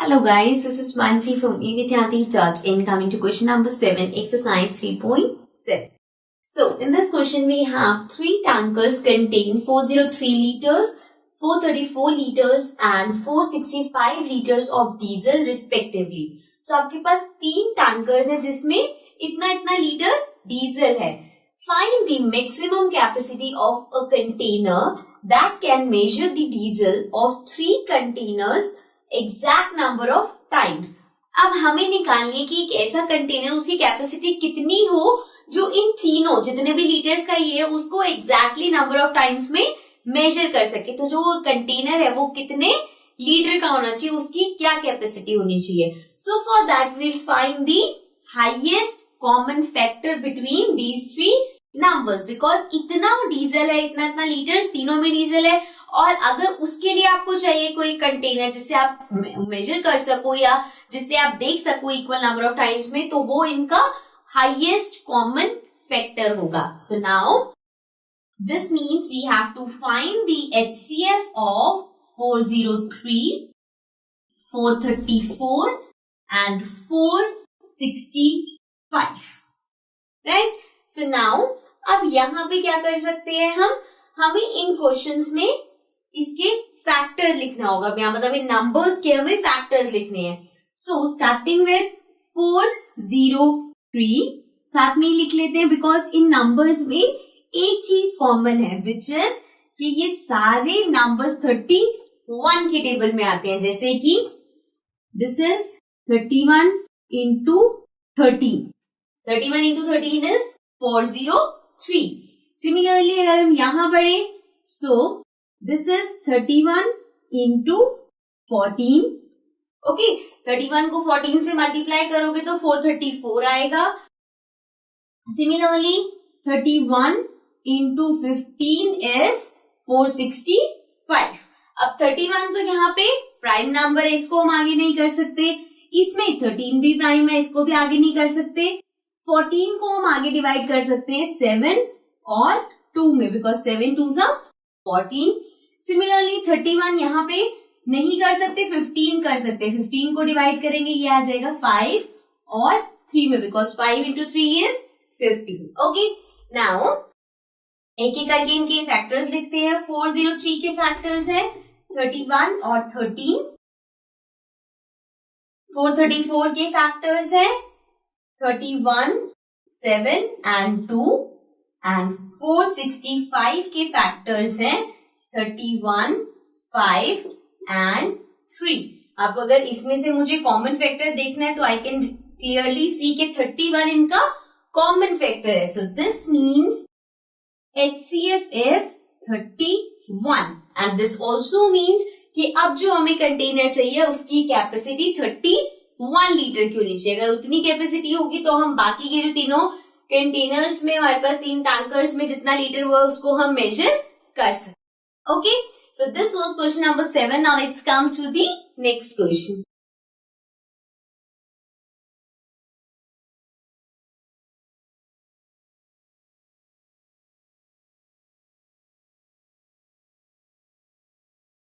Hello guys, this is Mansi from evidyati.in. Coming to question number 7, exercise 3.7. So, in this question we have 3 tankers contain 403 liters, 434 liters and 465 liters of diesel respectively. So, आपके पास 3 tankers है जिसमें इतना इतना litre diesel है. Find the maximum capacity of a container that can measure the diesel of 3 containers exact number of times. अब हमें निकालनी है कि एक ऐसा कंटेनर उसकी कैपेसिटी कितनी हो जो इन तीनों जितने भी लीटर्स का ये है उसको एग्जैक्टली नंबर ऑफ टाइम्स में मेजर कर सके. तो जो कंटेनर है वो कितने लीटर का होना चाहिए, उसकी क्या कैपेसिटी होनी चाहिए. So for that we'll find the highest common factor between these 3 numbers. Because इतना डीजल है, इतना इतना लीटर्स तीनों में डीजल है, और अगर उसके लिए आपको चाहिए कोई कंटेनर जिससे आप मेजर कर सको या जिससे आप देख सको इक्वल नंबर ऑफ टाइम्स में, तो वो इनका हाईएस्ट कॉमन फैक्टर होगा. So now this means we have to find the HCF of 403, 434 and 465. Right. So now अब यहां पे क्या कर सकते हैं हमें इन क्वेश्चंस में इसके फैक्टर्स लिखना होगा. यहाँ मतलब इन नंबर्स के हमें फैक्टर्स लिखने हैं. सो स्टार्टिंग विथ 403 साथ में ही लिख लेते हैं बिकॉज इन नंबर्स में एक चीज कॉमन है विच इज कि ये सारे नंबर्स 31 के टेबल में आते हैं. जैसे कि this is 31 into 13. 31 into 13 is 403. Similarly अगर हम यहां पढ़े so this is 31 into 14. Okay, 31 को 14 से मल्टीप्लाई करोगे तो 434 आएगा. Similarly 31 into 15 is 465. अब 31 तो यहाँ पे प्राइम नंबर है, इसको हम आगे नहीं कर सकते. इसमें 13 भी प्राइम है, इसको भी आगे नहीं कर सकते. 14 को हम आगे डिवाइड कर सकते हैं 7 और 2 में, बिकॉज 7 2 सा 14. सिमिलरली 31 यहाँ पे नहीं कर सकते, 15 कर सकते. 15 को डिवाइड करेंगे ये आ जाएगा 5 और 3 में, because 5 into 3 is 15. Okay, now एक एक करके इनके फैक्टर्स लिखते हैं. 403 के फैक्टर्स है 31 और 13. 434 के फैक्टर्स है 31, 7 एंड 2. एंड 465 के फैक्टर्स हैं 31, 5 एंड 3. आपको अगर इसमें से मुझे कॉमन फैक्टर देखना है तो आई कैन क्लियरली सी के 31 इनका कॉमन फैक्टर है. So this means HCF is 31 and this also means कि अब जो हमें कंटेनर चाहिए उसकी कैपेसिटी 31 लीटर की होनी चाहिए. अगर उतनी कैपेसिटी होगी तो हम बाकी के जो तीनों कंटेनर्स में हमारे पास 3 टैंकर्स में जितना लीटर हुआ उसको हम मेजर कर सकते. Okay, so this was question number 7. Now let's come to the next question.